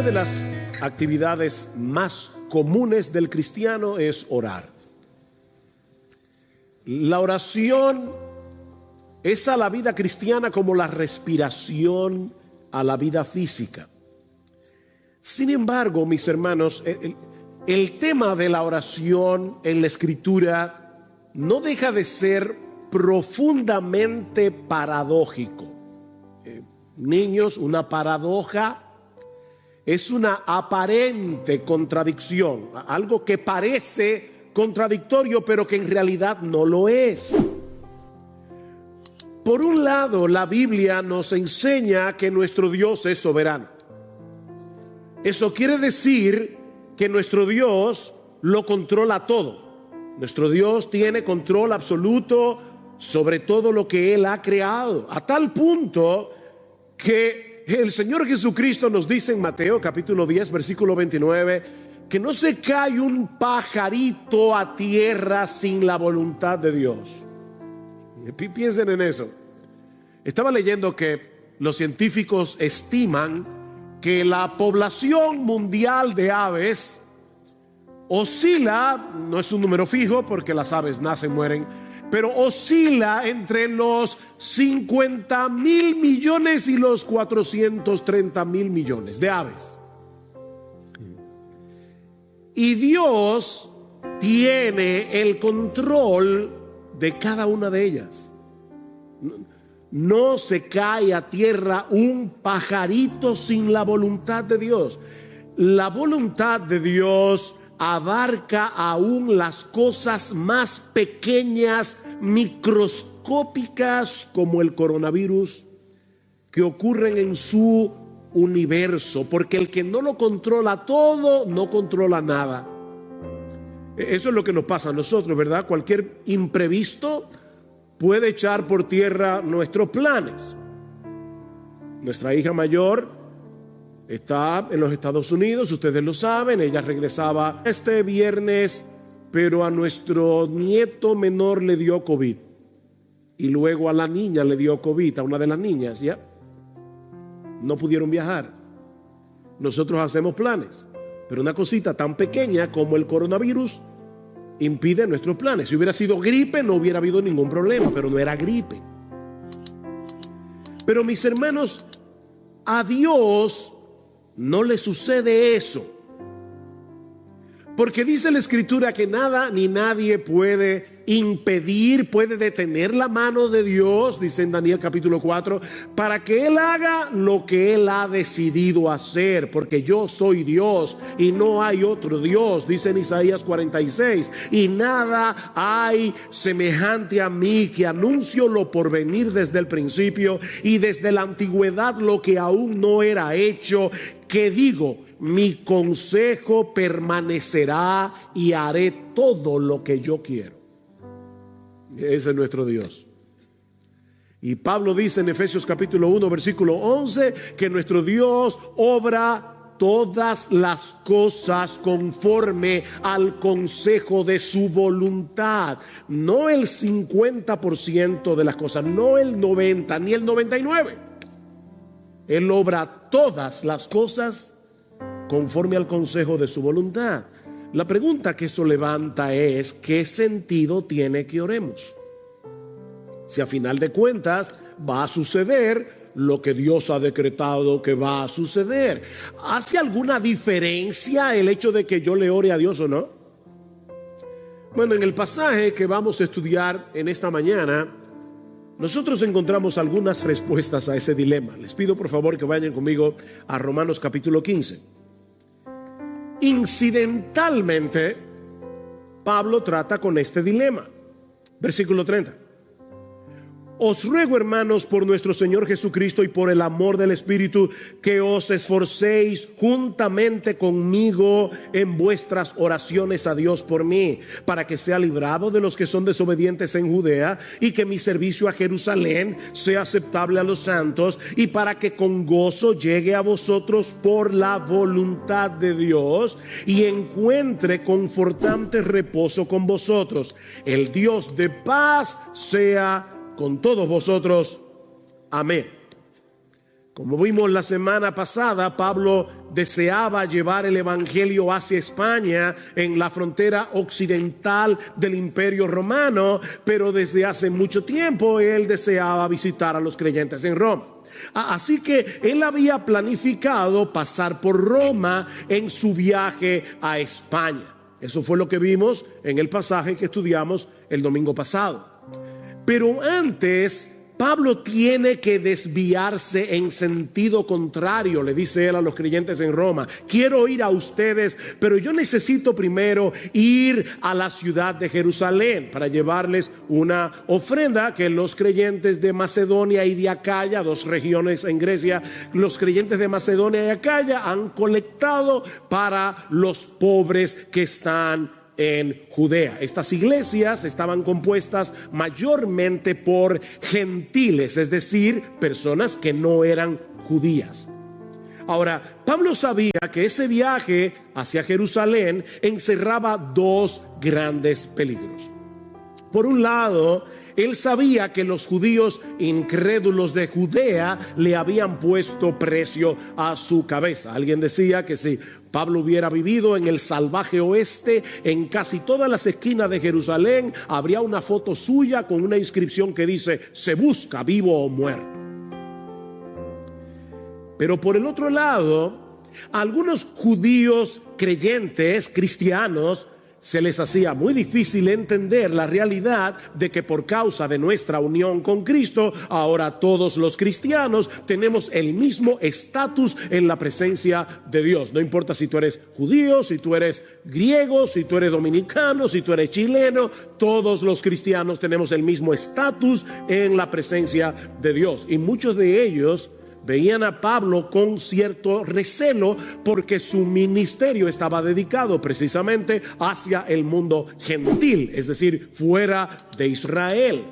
de las actividades más comunes del cristiano es orar. La oración es a la vida cristiana como la respiración a la vida física. Sin embargo, mis hermanos, el tema de la oración en la Escritura no deja de ser profundamente paradójico. Niños, una paradoja es una aparente contradicción, algo que parece contradictorio, pero que en realidad no lo es. Por un lado, la Biblia nos enseña que nuestro Dios es soberano. Eso quiere decir que nuestro Dios lo controla todo. Nuestro Dios tiene control absoluto sobre todo lo que Él ha creado, a tal punto que el Señor Jesucristo nos dice en Mateo capítulo 10 versículo 29 que no se cae un pajarito a tierra sin la voluntad de Dios. Piensen en eso. Estaba leyendo que los científicos estiman que la población mundial de aves oscila, no es un número fijo porque las aves nacen, mueren, pero oscila entre los 50,000 millones y los 430,000 millones de aves. Y Dios tiene el control de cada una de ellas. No se cae a tierra un pajarito sin la voluntad de Dios. La voluntad de Dios abarca aún las cosas más pequeñas, microscópicas, como el coronavirus, que ocurren en su universo, porque el que no lo controla todo, no controla nada. Eso es lo que nos pasa a nosotros, ¿verdad? Cualquier imprevisto puede echar por tierra nuestros planes. Nuestra hija mayor está en los Estados Unidos, ustedes lo saben, ella regresaba este viernes, pero a nuestro nieto menor le dio COVID. Y luego a la niña le dio COVID, a una de las niñas, ¿ya? No pudieron viajar. Nosotros hacemos planes, pero una cosita tan pequeña como el coronavirus impide nuestros planes. Si hubiera sido gripe no hubiera habido ningún problema, pero no era gripe. Pero mis hermanos, a Dios no le sucede eso, porque dice la Escritura que nada ni nadie puede impedir, puede detener la mano de Dios, dice en Daniel capítulo 4, para que Él haga lo que Él ha decidido hacer, porque yo soy Dios y no hay otro Dios, dice en Isaías 46, y nada hay semejante a mí, que anuncio lo por venir desde el principio y desde la antigüedad lo que aún no era hecho, que digo, mi consejo permanecerá y haré todo lo que yo quiero. Ese es nuestro Dios. Y Pablo dice en Efesios capítulo 1 versículo 11 que nuestro Dios obra todas las cosas conforme al consejo de su voluntad. No el 50% de las cosas, no el 90 ni el 99. Él obra todas las cosas conforme al consejo de su voluntad. La pregunta que eso levanta es: ¿qué sentido tiene que oremos? Si a final de cuentas va a suceder lo que Dios ha decretado que va a suceder. ¿Hace alguna diferencia el hecho de que yo le ore a Dios o no? Bueno, en el pasaje que vamos a estudiar en esta mañana, nosotros encontramos algunas respuestas a ese dilema. Les pido por favor que vayan conmigo a Romanos capítulo 15. Incidentalmente, Pablo trata con este dilema. Versículo 30. Os ruego, hermanos, por nuestro Señor Jesucristo y por el amor del Espíritu, que os esforcéis juntamente conmigo en vuestras oraciones a Dios por mí, para que sea librado de los que son desobedientes en Judea, y que mi servicio a Jerusalén sea aceptable a los santos, y para que con gozo llegue a vosotros por la voluntad de Dios, y encuentre confortante reposo con vosotros. El Dios de paz sea con todos vosotros. Amén. Como vimos la semana pasada, Pablo deseaba llevar el evangelio hacia España, en la frontera occidental del Imperio Romano, pero desde hace mucho tiempo él deseaba visitar a los creyentes en Roma. Así que él había planificado pasar por Roma en su viaje a España. Eso fue lo que vimos en el pasaje que estudiamos el domingo pasado. Pero antes, Pablo tiene que desviarse en sentido contrario, le dice él a los creyentes en Roma. Quiero ir a ustedes, pero yo necesito primero ir a la ciudad de Jerusalén para llevarles una ofrenda que los creyentes de Macedonia y de Acaya, dos regiones en Grecia, los creyentes de Macedonia y Acaya han colectado para los pobres que están en Judea. Estas iglesias estaban compuestas mayormente por gentiles, es decir, personas que no eran judías. Ahora, Pablo sabía que ese viaje hacia Jerusalén encerraba dos grandes peligros. Por un lado, él sabía que los judíos incrédulos de Judea le habían puesto precio a su cabeza. Alguien decía que si Pablo hubiera vivido en el salvaje oeste, en casi todas las esquinas de Jerusalén habría una foto suya con una inscripción que dice: se busca vivo o muerto. Pero por el otro lado, a algunos judíos creyentes, cristianos, se les hacía muy difícil entender la realidad de que por causa de nuestra unión con Cristo, ahora todos los cristianos tenemos el mismo estatus en la presencia de Dios. No importa si tú eres judío, si tú eres griego, si tú eres dominicano, si tú eres chileno, todos los cristianos tenemos el mismo estatus en la presencia de Dios. Y muchos de ellos veían a Pablo con cierto recelo porque su ministerio estaba dedicado precisamente hacia el mundo gentil, es decir, fuera de Israel.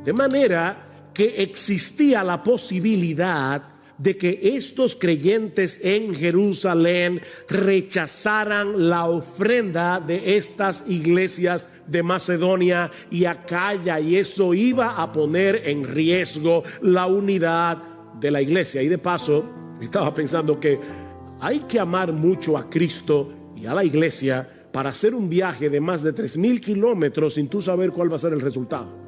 De manera que existía la posibilidad de que estos creyentes en Jerusalén rechazaran la ofrenda de estas iglesias de Macedonia y Acaya, y eso iba a poner en riesgo la unidad de la iglesia. Y de paso estaba pensando que hay que amar mucho a Cristo y a la iglesia para hacer un viaje de más de 3,000 kilómetros sin tú saber cuál va a ser el resultado.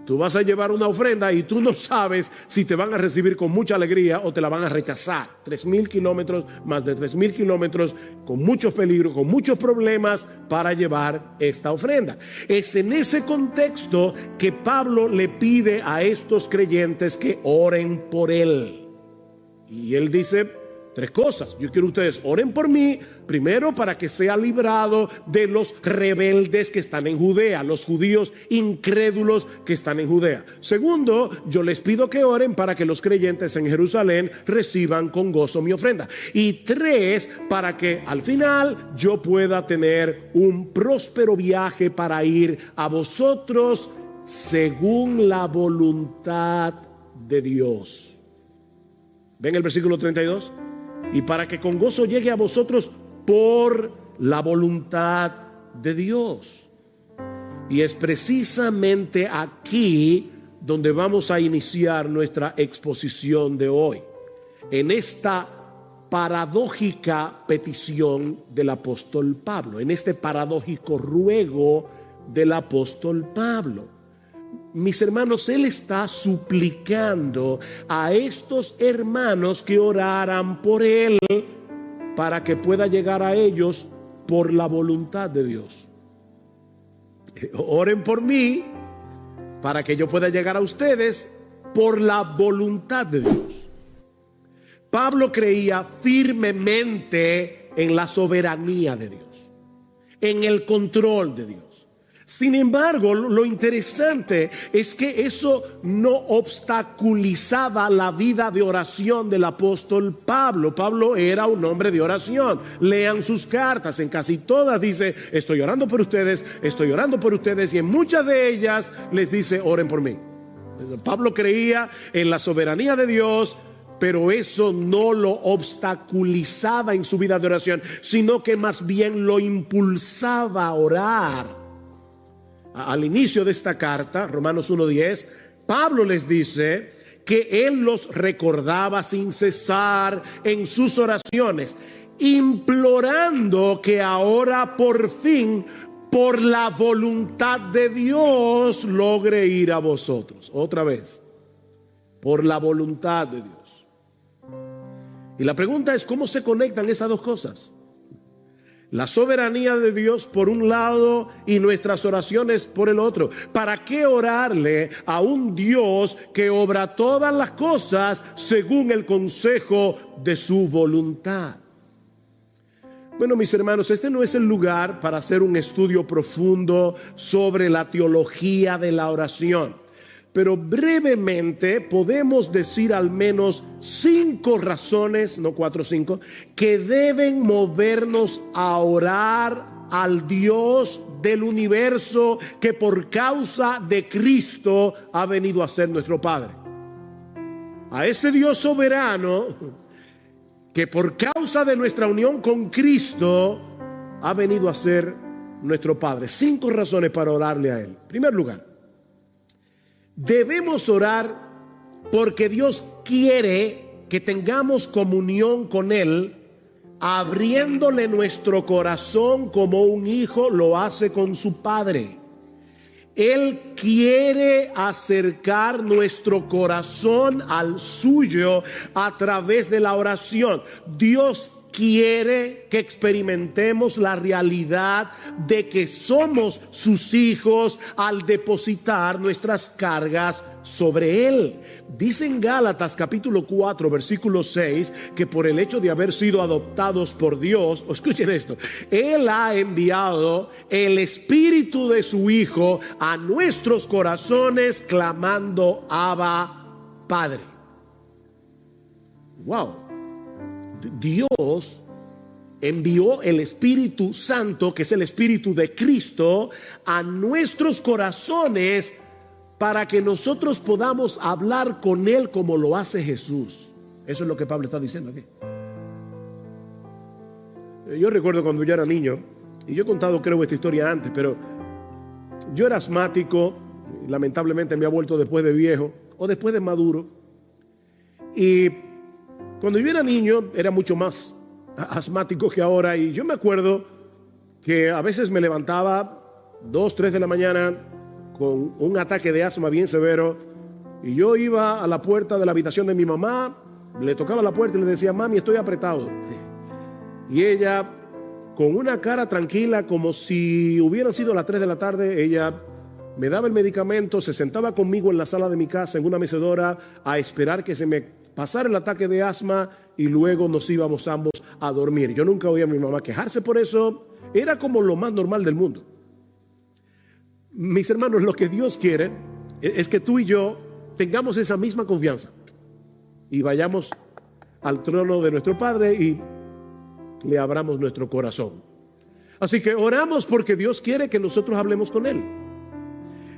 Tú vas a llevar una ofrenda y tú no sabes si te van a recibir con mucha alegría o te la van a rechazar. 3,000 kilómetros, más de 3,000 kilómetros, con muchos peligros, con muchos problemas para llevar esta ofrenda. Es en ese contexto que Pablo le pide a estos creyentes que oren por él. Y él dice 3 cosas. Yo quiero que ustedes oren por mí, primero para que sea librado de los rebeldes que están en Judea, los judíos incrédulos que están en Judea. Segundo, yo les pido que oren para que los creyentes en Jerusalén reciban con gozo mi ofrenda. Y 3, para que al final yo pueda tener un próspero viaje para ir a vosotros según la voluntad de Dios. ¿Ven el versículo 32? Y para que con gozo llegue a vosotros por la voluntad de Dios. Y es precisamente aquí donde vamos a iniciar nuestra exposición de hoy, en esta paradójica petición del apóstol Pablo, en este paradójico ruego del apóstol Pablo. Mis hermanos, él está suplicando a estos hermanos que oraran por él para que pueda llegar a ellos por la voluntad de Dios. Oren por mí para que yo pueda llegar a ustedes por la voluntad de Dios. Pablo creía firmemente en la soberanía de Dios, en el control de Dios. Sin embargo, lo interesante es que eso no obstaculizaba la vida de oración del apóstol Pablo. Pablo era un hombre de oración. Lean sus cartas, en casi todas dice: estoy orando por ustedes, y en muchas de ellas les dice: oren por mí. Pablo creía en la soberanía de Dios, pero eso no lo obstaculizaba en su vida de oración, sino que más bien lo impulsaba a orar. Al inicio de esta carta, Romanos 1:10, Pablo les dice que él los recordaba sin cesar en sus oraciones, implorando que ahora por fin, por la voluntad de Dios, logre ir a vosotros. Otra vez, por la voluntad de Dios. Y la pregunta es, ¿cómo se conectan esas dos cosas? La soberanía de Dios por un lado y nuestras oraciones por el otro. ¿Para qué orarle a un Dios que obra todas las cosas según el consejo de su voluntad? Bueno, mis hermanos, este no es el lugar para hacer un estudio profundo sobre la teología de la oración. Pero brevemente podemos decir al menos 5 razones, no 4 o 5, que deben movernos a orar al Dios del universo que por causa de Cristo ha venido a ser nuestro Padre. A ese Dios soberano que por causa de nuestra unión con Cristo ha venido a ser nuestro Padre. 5 razones para orarle a Él. En primer lugar, debemos orar porque Dios quiere que tengamos comunión con Él, abriéndole nuestro corazón como un hijo lo hace con su padre. Él quiere acercar nuestro corazón al suyo a través de la oración. Dios quiere que experimentemos la realidad de que somos sus hijos al depositar nuestras cargas sobre Él. Dice en Gálatas capítulo 4 versículo 6 que por el hecho de haber sido adoptados por Dios, escuchen esto, Él ha enviado el Espíritu de su Hijo a nuestros corazones clamando Abba, Padre. Wow. Dios envió el Espíritu Santo, que es el Espíritu de Cristo, a nuestros corazones para que nosotros podamos hablar con Él como lo hace Jesús. Eso es lo que Pablo está diciendo aquí. Yo recuerdo cuando yo era niño, y yo he contado creo esta historia antes, pero yo era asmático, lamentablemente me ha vuelto después de viejo o después de maduro. Y cuando yo era niño era mucho más asmático que ahora, y yo me acuerdo que a veces me levantaba 2, 3 de la mañana con un ataque de asma bien severo, y yo iba a la puerta de la habitación de mi mamá, le tocaba la puerta y le decía: mami, estoy apretado. Y ella, con una cara tranquila, como si hubieran sido las 3 de la tarde, ella me daba el medicamento, se sentaba conmigo en la sala de mi casa en una mecedora a esperar que se me pasara el ataque de asma, y luego nos íbamos ambos a dormir. Yo nunca oía a mi mamá quejarse por eso. Era como lo más normal del mundo. Mis hermanos, lo que Dios quiere es que tú y yo tengamos esa misma confianza y vayamos al trono de nuestro Padre y le abramos nuestro corazón. Así que oramos porque Dios quiere que nosotros hablemos con Él.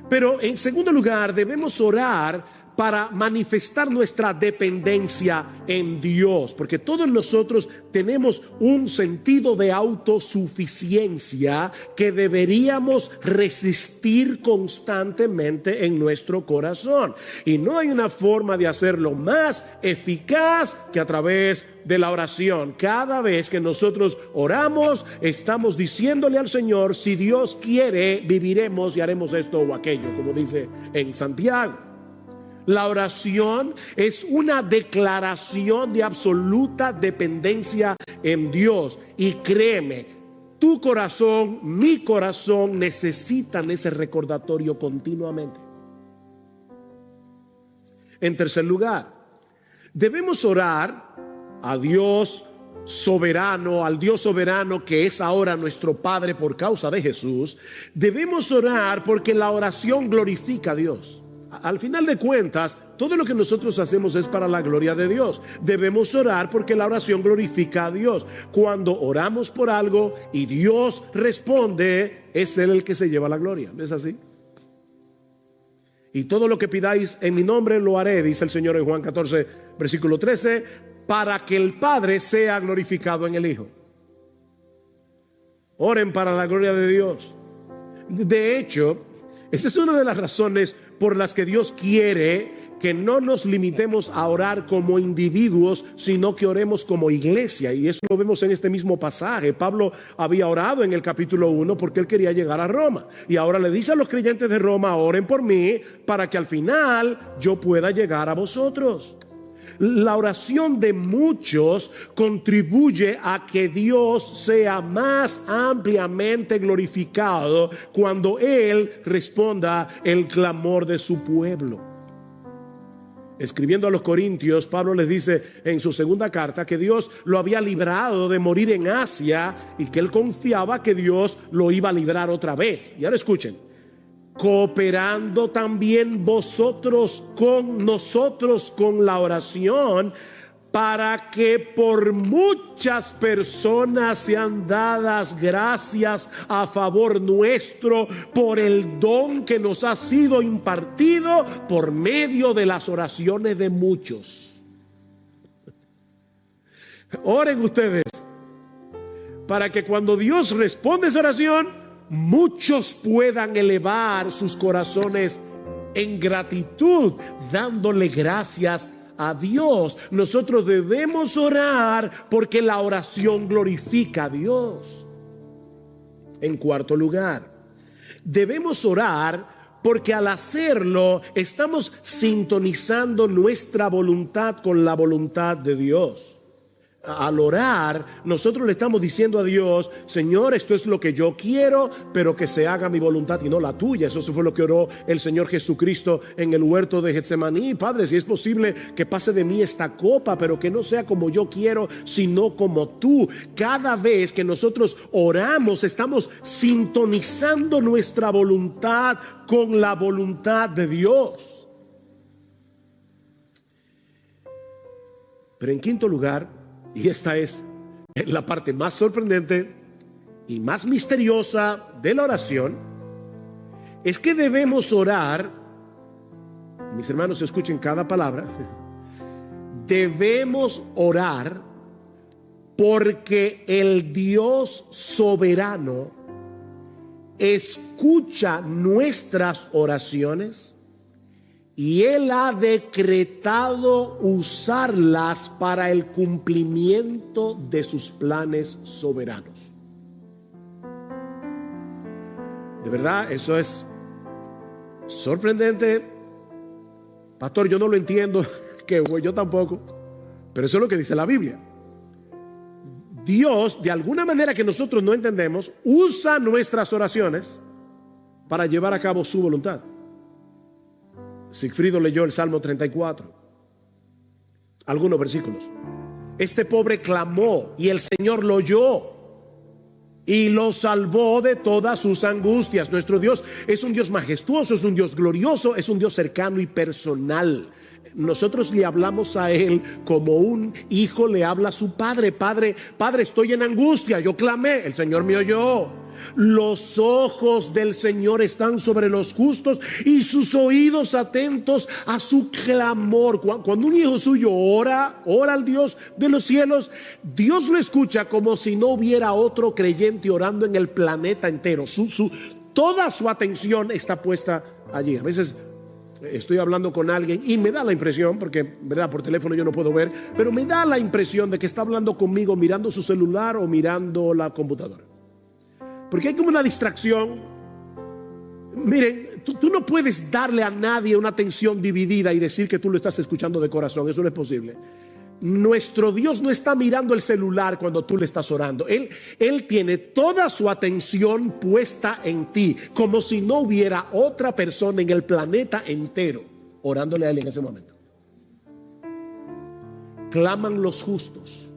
Pero en segundo lugar, debemos orar para manifestar nuestra dependencia en Dios, porque todos nosotros tenemos un sentido de autosuficiencia que deberíamos resistir constantemente en nuestro corazón, y no hay una forma de hacerlo más eficaz que a través de la oración. Cada vez que nosotros oramos, estamos diciéndole al Señor: si Dios quiere, viviremos y haremos esto o aquello, como dice en Santiago. La oración es una declaración de absoluta dependencia en Dios. Y créeme, tu corazón, mi corazón necesitan ese recordatorio continuamente. En tercer lugar, debemos orar a Dios soberano, al Dios soberano que es ahora nuestro Padre por causa de Jesús. Debemos orar porque la oración glorifica a Dios. Al final de cuentas, todo lo que nosotros hacemos es para la gloria de Dios. Debemos orar porque la oración glorifica a Dios. Cuando oramos por algo y Dios responde, es Él el que se lleva la gloria. ¿No es así? Y todo lo que pidáis en mi nombre lo haré, dice el Señor en Juan 14, versículo 13, para que el Padre sea glorificado en el Hijo. Oren para la gloria de Dios. De hecho, esa es una de las razones por las que Dios quiere que no nos limitemos a orar como individuos, sino que oremos como iglesia. Y eso lo vemos en este mismo pasaje. Pablo había orado en el capítulo 1 porque él quería llegar a Roma. Y ahora le dice a los creyentes de Roma: oren por mí para que al final yo pueda llegar a vosotros. La oración de muchos contribuye a que Dios sea más ampliamente glorificado cuando Él responda el clamor de su pueblo. Escribiendo a los Corintios, Pablo les dice en su segunda carta que Dios lo había librado de morir en Asia y que él confiaba que Dios lo iba a librar otra vez. Y ahora escuchen: cooperando también vosotros con nosotros con la oración, para que por muchas personas sean dadas gracias a favor nuestro por el don que nos ha sido impartido por medio de las oraciones de muchos. Oren ustedes para que cuando Dios responde esa oración, muchos puedan elevar sus corazones en gratitud, dándole gracias a Dios. Nosotros debemos orar porque la oración glorifica a Dios. En cuarto lugar, debemos orar porque al hacerlo estamos sintonizando nuestra voluntad con la voluntad de Dios. Al orar, nosotros le estamos diciendo a Dios: Señor, esto es lo que yo quiero, pero que se haga mi voluntad y no la tuya. Eso fue lo que oró el Señor Jesucristo en el huerto de Getsemaní. Padre, si es posible que pase de mí esta copa, pero que no sea como yo quiero, sino como tú. Cada vez que nosotros oramos, estamos sintonizando nuestra voluntad con la voluntad de Dios. Pero en quinto lugar, y esta es la parte más sorprendente y más misteriosa de la oración, es que debemos orar, mis hermanos, escuchen cada palabra, debemos orar porque el Dios soberano escucha nuestras oraciones y Él ha decretado usarlas para el cumplimiento de sus planes soberanos. De verdad, eso es sorprendente. Pastor, yo no lo entiendo, que yo tampoco, pero eso es lo que dice la Biblia. Dios, de alguna manera que nosotros no entendemos, usa nuestras oraciones para llevar a cabo su voluntad. Sigfrido leyó el Salmo 34, algunos versículos. Este pobre clamó y el Señor lo oyó y lo salvó de todas sus angustias. Nuestro Dios es un Dios majestuoso, es un Dios glorioso, es un Dios cercano y personal. Nosotros le hablamos a Él como un hijo le habla a su padre. Padre, estoy en angustia, yo clamé, el Señor me oyó. Los ojos del Señor están sobre los justos y sus oídos atentos a su clamor. Cuando un hijo suyo ora al Dios de los cielos, Dios lo escucha como si no hubiera otro creyente orando en el planeta entero. Toda su atención está puesta allí. A veces estoy hablando con alguien y me da la impresión, porque verdad, por teléfono yo no puedo ver, pero me da la impresión de que está hablando conmigo mirando su celular o mirando la computadora, porque hay como una distracción. Miren, tú no puedes darle a nadie una atención dividida y decir que tú lo estás escuchando de corazón. Eso no es posible. Nuestro Dios no está mirando el celular cuando tú le estás orando. Él tiene toda su atención puesta en ti, como si no hubiera otra persona en el planeta entero orándole a Él en ese momento. Claman los justos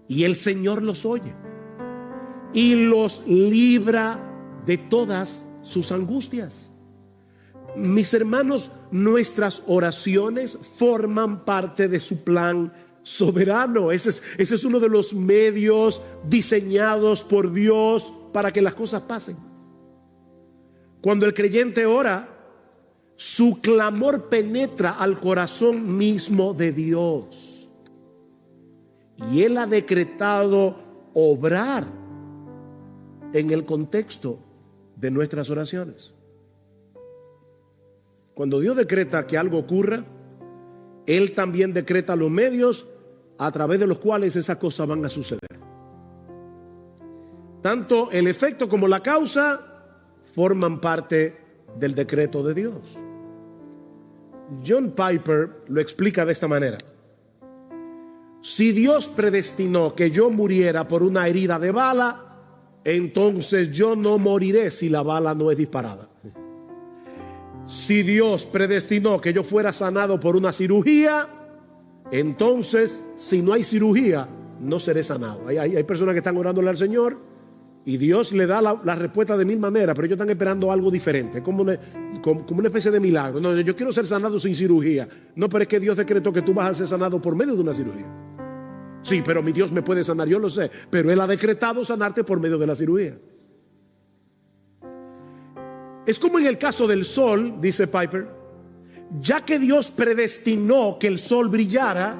y el Señor los oye y los libra de todas sus angustias. Mis hermanos, nuestras oraciones forman parte de su plan soberano. Ese es uno de los medios diseñados por Dios para que las cosas pasen. Cuando el creyente ora, su clamor penetra al corazón mismo de Dios, y Él ha decretado obrar en el contexto de nuestras oraciones. Cuando Dios decreta que algo ocurra, Él también decreta los medios a través de los cuales esas cosas van a suceder. Tanto el efecto como la causa forman parte del decreto de Dios. John Piper lo explica de esta manera: si Dios predestinó que yo muriera por una herida de bala, entonces yo no moriré si la bala no es disparada. Si Dios predestinó que yo fuera sanado por una cirugía, entonces si no hay cirugía, no seré sanado. Hay personas que están orándole al Señor y Dios le da la respuesta de mil maneras, pero ellos están esperando algo diferente, como una especie de milagro. No, yo quiero ser sanado sin cirugía. No, pero es que Dios decretó que tú vas a ser sanado por medio de una cirugía. Sí, pero mi Dios me puede sanar, yo lo sé, pero Él ha decretado sanarte por medio de la cirugía. Es como en el caso del sol, dice Piper, ya que Dios predestinó que el sol brillara,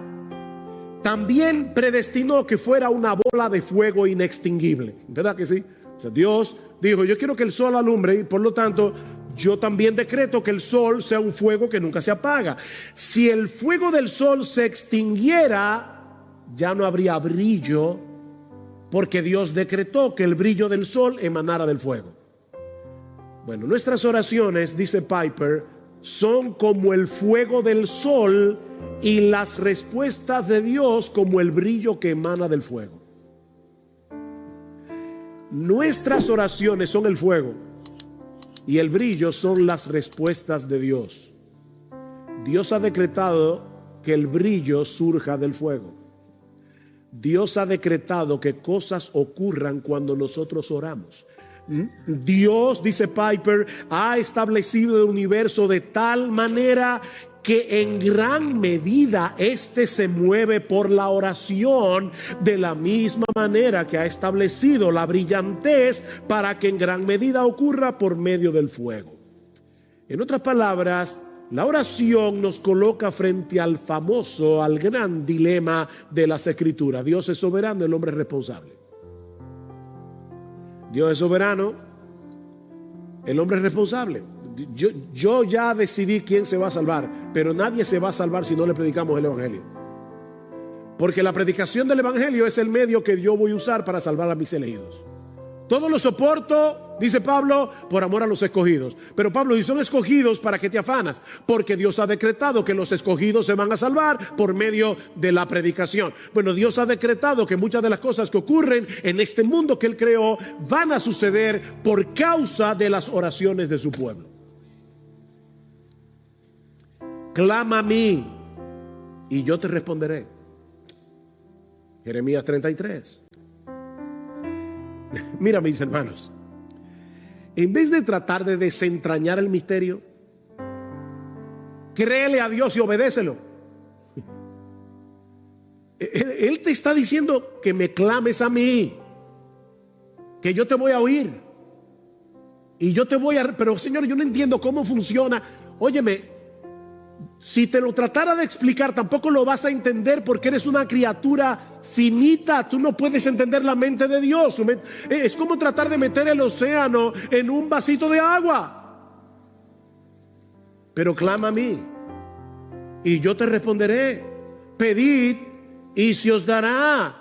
también predestinó que fuera una bola de fuego inextinguible. ¿Verdad que sí? O sea, Dios dijo, yo quiero que el sol alumbre y por lo tanto yo también decreto que el sol sea un fuego que nunca se apaga. Si el fuego del sol se extinguiera, ya no habría brillo, porque Dios decretó que el brillo del sol emanara del fuego. Bueno, nuestras oraciones, dice Piper, son como el fuego del sol y las respuestas de Dios como el brillo que emana del fuego. Nuestras oraciones son el fuego y el brillo son las respuestas de Dios. Dios ha decretado que el brillo surja del fuego. Dios ha decretado que cosas ocurran cuando nosotros oramos. Dios, dice Piper, ha establecido el universo de tal manera que en gran medida éste se mueve por la oración, de la misma manera que ha establecido la brillantez para que en gran medida ocurra por medio del fuego. En otras palabras, la oración nos coloca frente al famoso, al gran dilema de las Escrituras. Dios es soberano, el hombre es responsable. Dios es soberano, el hombre es responsable. Yo ya decidí quién se va a salvar, pero nadie se va a salvar si no le predicamos el Evangelio. Porque la predicación del Evangelio es el medio que yo voy a usar para salvar a mis elegidos. Todo lo soporto, dice Pablo, por amor a los escogidos. Pero Pablo, y son escogidos, ¿para qué te afanas? Porque Dios ha decretado que los escogidos se van a salvar por medio de la predicación. Bueno, Dios ha decretado que muchas de las cosas que ocurren en este mundo que Él creó van a suceder por causa de las oraciones de su pueblo. Clama a mí y yo te responderé. Jeremías 33. Mira, mis hermanos, en vez de tratar de desentrañar el misterio, créele a Dios y obedécelo. Él te está diciendo que me clames a mí, que yo te voy a oír y yo te voy a... Pero Señor, yo no entiendo cómo funciona. Óyeme, si te lo tratara de explicar, tampoco lo vas a entender porque eres una criatura finita. Tú no puedes entender la mente de Dios. Es como tratar de meter el océano en un vasito de agua. Pero clama a mí y yo te responderé. Pedid y se os dará,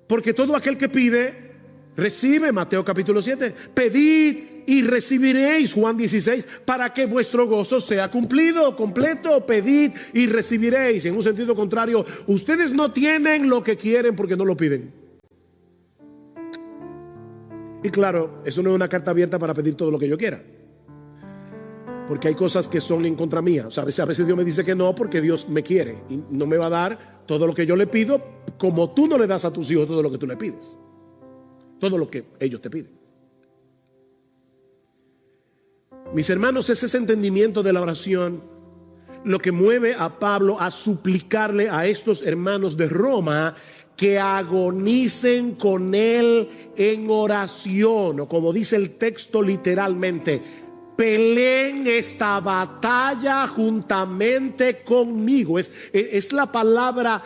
porque todo aquel que pide recibe. Mateo capítulo 7. Pedid y recibiréis, Juan 16, para que vuestro gozo sea cumplido, completo. Pedid y recibiréis. En un sentido contrario, ustedes no tienen lo que quieren porque no lo piden. Y claro, eso no es una carta abierta para pedir todo lo que yo quiera, porque hay cosas que son en contra mía. O sea, a veces Dios me dice que no porque Dios me quiere y no me va a dar todo lo que yo le pido, como tú no le das a tus hijos todo lo que tú le pides, todo lo que ellos te piden. Mis hermanos, es ese entendimiento de la oración lo que mueve a Pablo a suplicarle a estos hermanos de Roma que agonicen con él en oración, o como dice el texto literalmente, peleen esta batalla juntamente conmigo. Es la palabra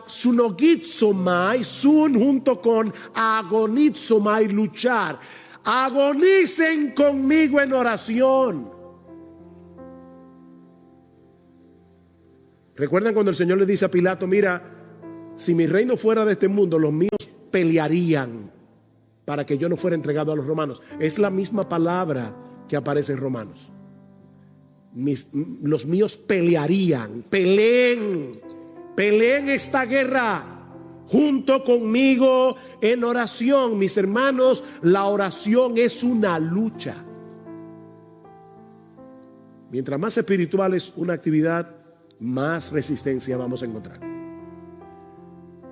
sunogizomai, sun junto con agonizomai, luchar. Agonicen conmigo en oración. ¿Recuerdan cuando el Señor le dice a Pilato, mira, si mi reino fuera de este mundo, los míos pelearían para que yo no fuera entregado a los romanos? Es la misma palabra que aparece en Romanos. Los míos pelearían, peleen esta guerra junto conmigo en oración. Mis hermanos, la oración es una lucha. Mientras más espiritual es una actividad, más resistencia vamos a encontrar.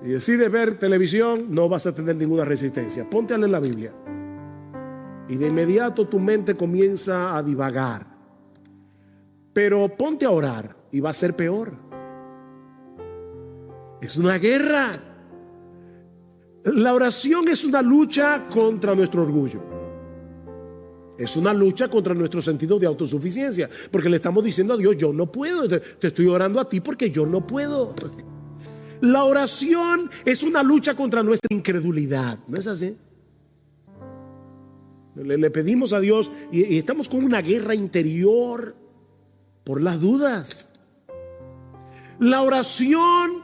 Si decides ver televisión, no vas a tener ninguna resistencia. Ponte a leer la Biblia y de inmediato tu mente comienza a divagar. Pero ponte a orar y va a ser peor. Es una guerra. La oración es una lucha contra nuestro orgullo. Es una lucha contra nuestro sentido de autosuficiencia, porque le estamos diciendo a Dios, yo no puedo, te estoy orando a ti porque yo no puedo. La oración es una lucha contra nuestra incredulidad, ¿no es así? Le pedimos a Dios y estamos con una guerra interior por las dudas. La oración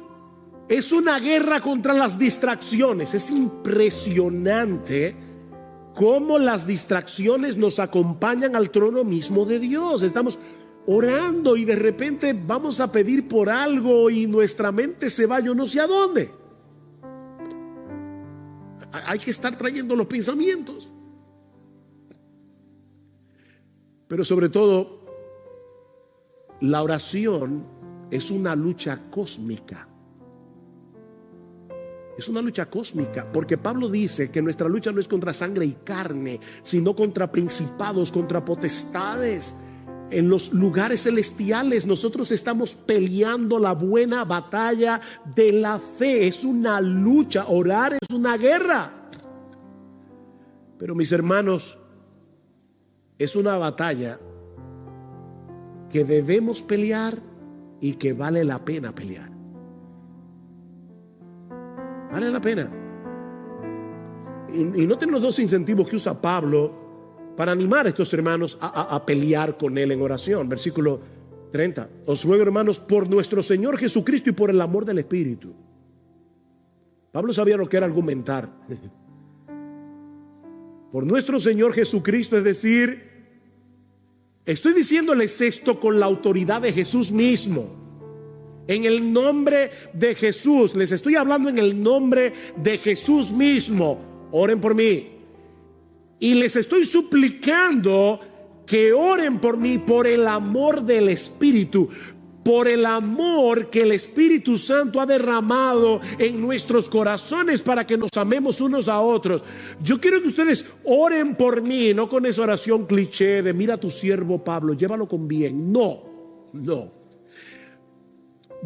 es una guerra contra las distracciones. Es impresionante cómo las distracciones nos acompañan al trono mismo de Dios. Estamos orando y de repente vamos a pedir por algo y nuestra mente se va yo no sé a dónde. Hay que estar trayendo los pensamientos. Pero sobre todo, la oración es una lucha cósmica. Es una lucha cósmica, porque Pablo dice que nuestra lucha no es contra sangre y carne, sino contra principados, contra potestades. En los lugares celestiales nosotros estamos peleando la buena batalla de la fe. Es una lucha, orar es una guerra. Pero mis hermanos, es una batalla que debemos pelear y que vale la pena pelear. Vale la pena. Y noten los dos incentivos que usa Pablo para animar a estos hermanos a pelear con él en oración. Versículo 30. Os ruego, hermanos, por nuestro Señor Jesucristo y por el amor del Espíritu. Pablo sabía lo que era argumentar. Por nuestro Señor Jesucristo, es decir, estoy diciéndoles esto con la autoridad de Jesús mismo. En el nombre de Jesús, les estoy hablando en el nombre de Jesús mismo. Oren por mí. Y les estoy suplicando que oren por mí por el amor del Espíritu, por el amor que el Espíritu Santo ha derramado en nuestros corazones para que nos amemos unos a otros. Yo quiero que ustedes oren por mí, no con esa oración cliché de mira a tu siervo Pablo, llévalo con bien. No.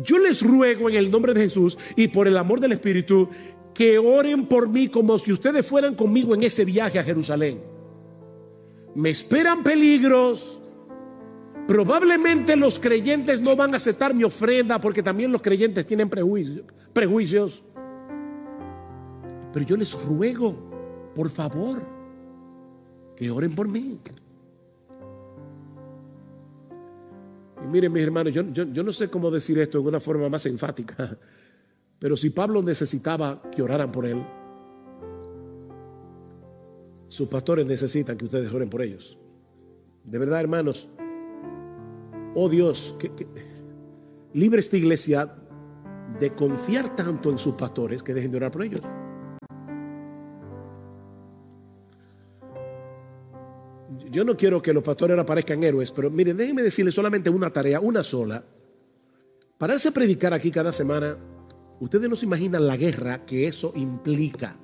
Yo les ruego en el nombre de Jesús y por el amor del Espíritu que oren por mí como si ustedes fueran conmigo en ese viaje a Jerusalén. Me esperan peligros. Probablemente los creyentes no van a aceptar mi ofrenda porque también los creyentes tienen prejuicios. Pero yo les ruego, por favor, que oren por mí. Y miren, mis hermanos, yo no sé cómo decir esto de una forma más enfática, pero si Pablo necesitaba que oraran por él, sus pastores necesitan que ustedes oren por ellos. De verdad, hermanos, oh Dios, que libre esta iglesia de confiar tanto en sus pastores que dejen de orar por ellos. Yo no quiero que los pastores ahora parezcan héroes, pero miren, déjenme decirles solamente una tarea, una sola. Pararse a predicar aquí cada semana, ustedes no se imaginan la guerra que eso implica.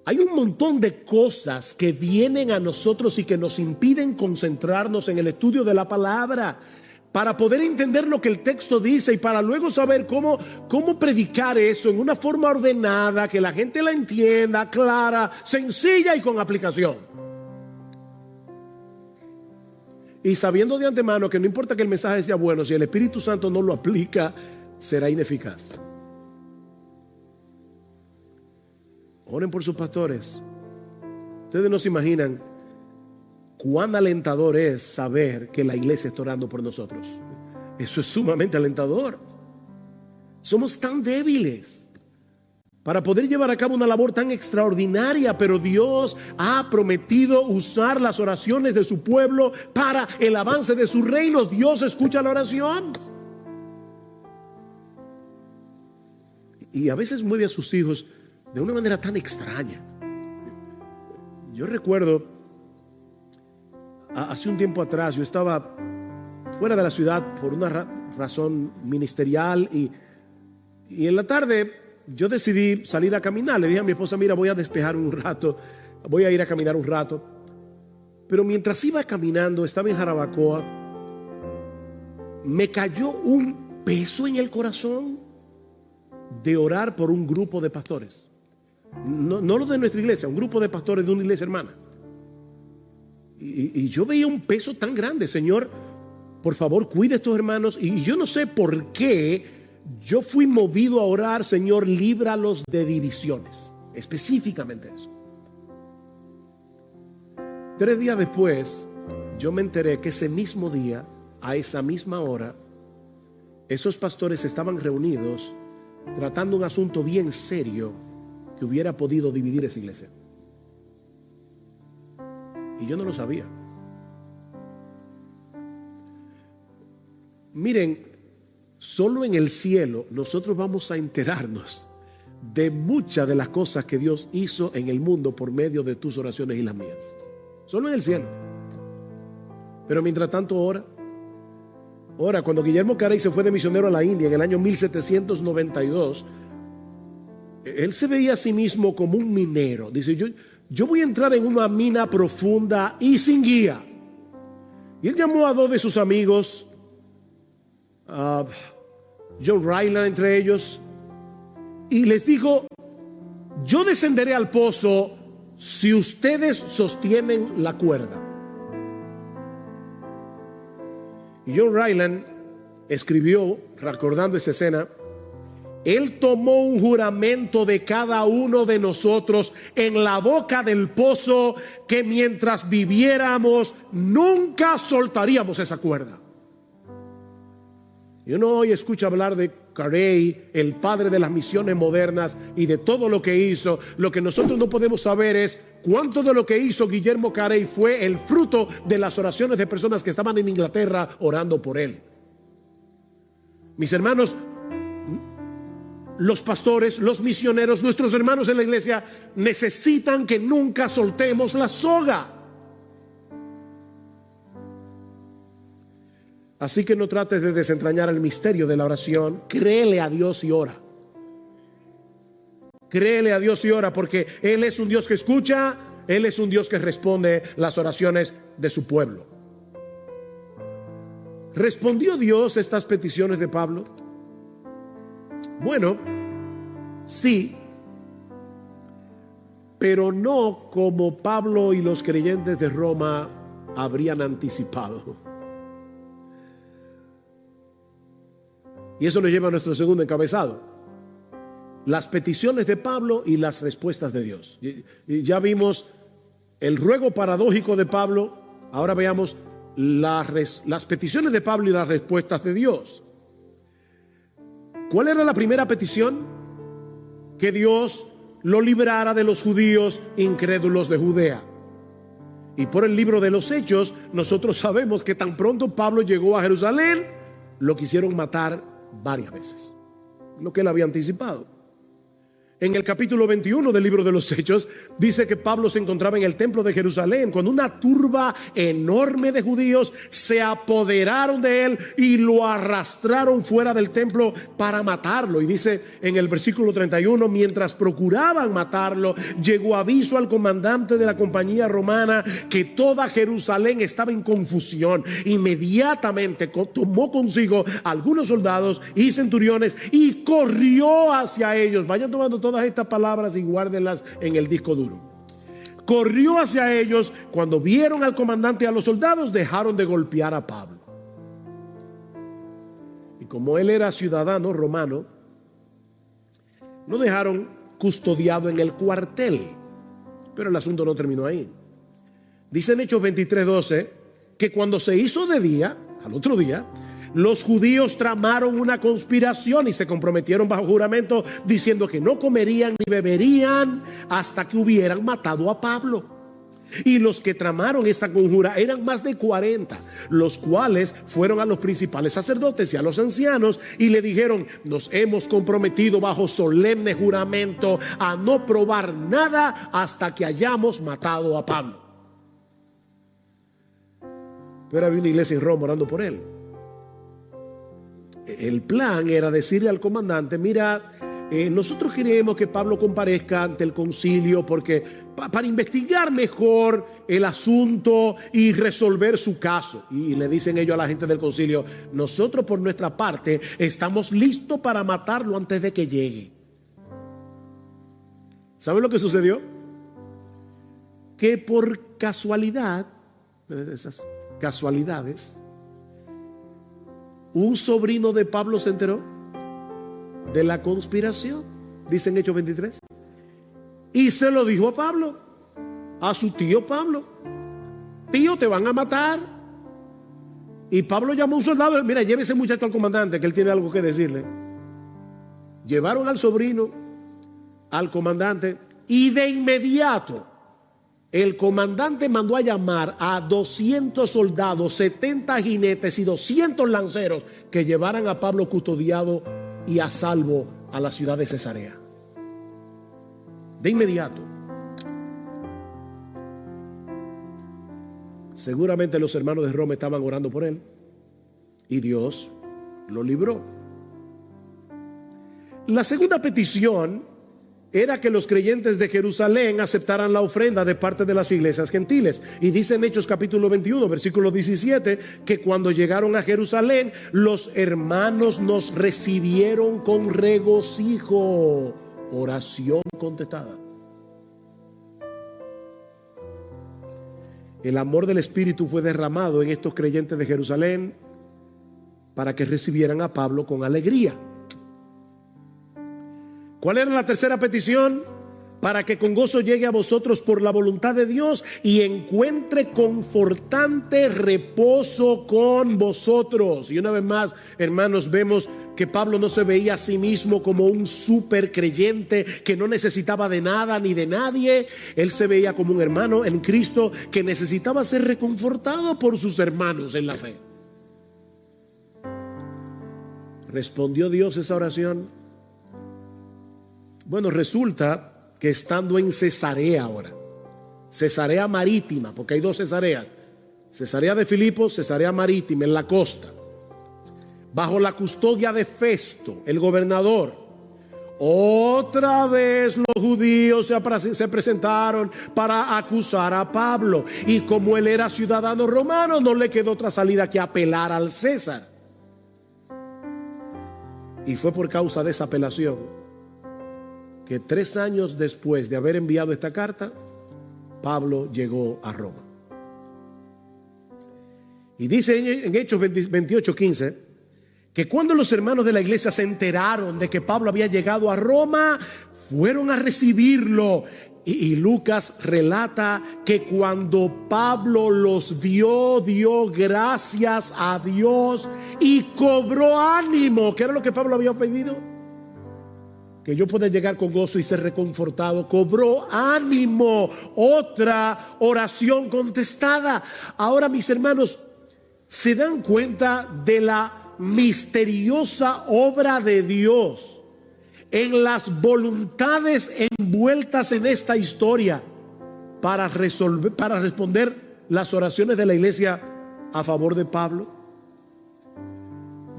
Hay un montón de cosas que vienen a nosotros y que nos impiden concentrarnos en el estudio de la palabra para poder entender lo que el texto dice y para luego saber cómo predicar eso en una forma ordenada, que la gente la entienda, clara, sencilla y con aplicación. Y sabiendo de antemano que no importa que el mensaje sea bueno, si el Espíritu Santo no lo aplica, será ineficaz. Oren por sus pastores. Ustedes no se imaginan cuán alentador es saber que la iglesia está orando por nosotros. Eso es sumamente alentador. Somos tan débiles para poder llevar a cabo una labor tan extraordinaria, pero Dios ha prometido usar las oraciones de su pueblo para el avance de su reino. Dios escucha la oración. Y a veces mueve a sus hijos de una manera tan extraña. Yo recuerdo, hace un tiempo atrás, yo estaba fuera de la ciudad por una razón ministerial y en la tarde yo decidí salir a caminar. Le dije a mi esposa, mira, voy a despejar un rato, voy a ir a caminar un rato. Pero mientras iba caminando, estaba en Jarabacoa, me cayó un peso en el corazón de orar por un grupo de pastores. No lo de nuestra iglesia, un grupo de pastores de una iglesia hermana. Y yo veía un peso tan grande. Señor, por favor, cuide a estos hermanos. Y yo no sé por qué yo fui movido a orar, Señor, líbralos de divisiones. Específicamente eso. 3 días después, yo me enteré que ese mismo día, a esa misma hora, esos pastores estaban reunidos tratando un asunto bien serio que hubiera podido dividir esa iglesia. Y yo no lo sabía. Miren, solo en el cielo nosotros vamos a enterarnos de muchas de las cosas que Dios hizo en el mundo por medio de tus oraciones y las mías. Solo en el cielo. Pero mientras tanto, ora. Cuando Guillermo Carey se fue de misionero a la India en el año 1792, él se veía a sí mismo como un minero. Dice, yo voy a entrar en una mina profunda y sin guía. Y él llamó a 2 de sus amigos, John Ryland entre ellos, y les dijo, yo descenderé al pozo si ustedes sostienen la cuerda. Y John Ryland escribió, recordando esa escena, él tomó un juramento de cada uno de nosotros en la boca del pozo, que mientras viviéramos nunca soltaríamos esa cuerda. Y uno hoy escucha hablar de Carey, el padre de las misiones modernas y de todo lo que hizo. Lo que nosotros no podemos saber es cuánto de lo que hizo Guillermo Carey fue el fruto de las oraciones de personas que estaban en Inglaterra orando por él. Mis hermanos, los pastores, los misioneros, nuestros hermanos en la iglesia necesitan que nunca soltemos la soga. Así que no trates de desentrañar el misterio de la oración. Créele a Dios y ora. Créele a Dios y ora, porque Él es un Dios que escucha, Él es un Dios que responde las oraciones de su pueblo. ¿Respondió Dios estas peticiones de Pablo? Bueno, sí, pero no como Pablo y los creyentes de Roma habrían anticipado. Y eso nos lleva a nuestro segundo encabezado: las peticiones de Pablo y las respuestas de Dios. Y ya vimos el ruego paradójico de Pablo. Ahora veamos las peticiones de Pablo y las respuestas de Dios. ¿Cuál era la primera petición? Que Dios lo librara de los judíos incrédulos de Judea. Y por el libro de los Hechos, nosotros sabemos que tan pronto Pablo llegó a Jerusalén, lo quisieron matar varias veces, lo que él había anticipado. En el capítulo 21 del libro de los Hechos dice que Pablo se encontraba en el templo de Jerusalén cuando una turba enorme de judíos se apoderaron de él y lo arrastraron fuera del templo para matarlo. Y dice en el versículo 31, mientras procuraban matarlo, llegó aviso al comandante de la compañía romana que toda Jerusalén estaba en confusión. Inmediatamente tomó consigo algunos soldados y centuriones y corrió hacia ellos. Vayan tomando todas estas palabras y guárdenlas en el disco duro. Corrió hacia ellos. Cuando vieron al comandante y a los soldados, dejaron de golpear a Pablo. Y como él era ciudadano romano, lo dejaron custodiado en el cuartel. Pero el asunto no terminó ahí. Dice en Hechos 23:12 que cuando se hizo de día, al otro día, Los judíos tramaron una conspiración y se comprometieron bajo juramento diciendo que no comerían ni beberían hasta que hubieran matado a Pablo. Y los que tramaron esta conjura eran más de 40, los cuales fueron a los principales sacerdotes y a los ancianos y le dijeron: nos hemos comprometido bajo solemne juramento a no probar nada hasta que hayamos matado a Pablo. Pero había una iglesia en Roma orando por él. El plan era decirle al comandante: mira, nosotros queremos que Pablo comparezca ante el concilio porque para investigar mejor el asunto y resolver su caso. Y le dicen ellos a la gente del concilio: nosotros por nuestra parte estamos listos para matarlo antes de que llegue. ¿Saben lo que sucedió? Que por casualidad, esas casualidades, un sobrino de Pablo se enteró de la conspiración, dice en Hechos 23, y se lo dijo a Pablo, a su tío Pablo: tío, te van a matar. Y Pablo llamó a un soldado: mira, lleve ese muchacho al comandante, que él tiene algo que decirle. Llevaron al sobrino al comandante y de inmediato el comandante mandó a llamar a 200 soldados, 70 jinetes y 200 lanceros que llevaran a Pablo custodiado y a salvo a la ciudad de Cesarea. De inmediato. Seguramente los hermanos de Roma estaban orando por él y Dios lo libró. La segunda petición era que los creyentes de Jerusalén aceptaran la ofrenda de parte de las iglesias gentiles. Y dice en Hechos capítulo 21, versículo 17, que cuando llegaron a Jerusalén, los hermanos nos recibieron con regocijo. Oración contestada. El amor del Espíritu fue derramado en estos creyentes de Jerusalén para que recibieran a Pablo con alegría. ¿Cuál era la tercera petición? Para que con gozo llegue a vosotros por la voluntad de Dios y encuentre confortante reposo con vosotros. Y una vez más, hermanos, vemos que Pablo no se veía a sí mismo como un súper creyente que no necesitaba de nada ni de nadie. Él se veía como un hermano en Cristo que necesitaba ser reconfortado por sus hermanos en la fe. ¿Respondió Dios esa oración? Bueno, resulta que estando en Cesarea ahora, Cesarea Marítima, porque hay dos Cesareas, Cesarea de Filipos, Cesarea Marítima, en la costa, bajo la custodia de Festo, el gobernador, otra vez los judíos se presentaron para acusar a Pablo, y como él era ciudadano romano, no le quedó otra salida que apelar al César. Y fue por causa de esa apelación que 3 años después de haber enviado esta carta, Pablo llegó a Roma. Y dice en Hechos 28:15 que cuando los hermanos de la iglesia se enteraron de que Pablo había llegado a Roma, fueron a recibirlo. Y Lucas relata que cuando Pablo los vio, dio gracias a Dios y cobró ánimo. ¿Qué era lo que Pablo había pedido? Que yo pueda llegar con gozo y ser reconfortado. Cobró ánimo. Otra oración contestada. Ahora, mis hermanos, ¿se dan cuenta de la misteriosa obra de Dios en las voluntades envueltas en esta historia para responder las oraciones de la iglesia a favor de Pablo?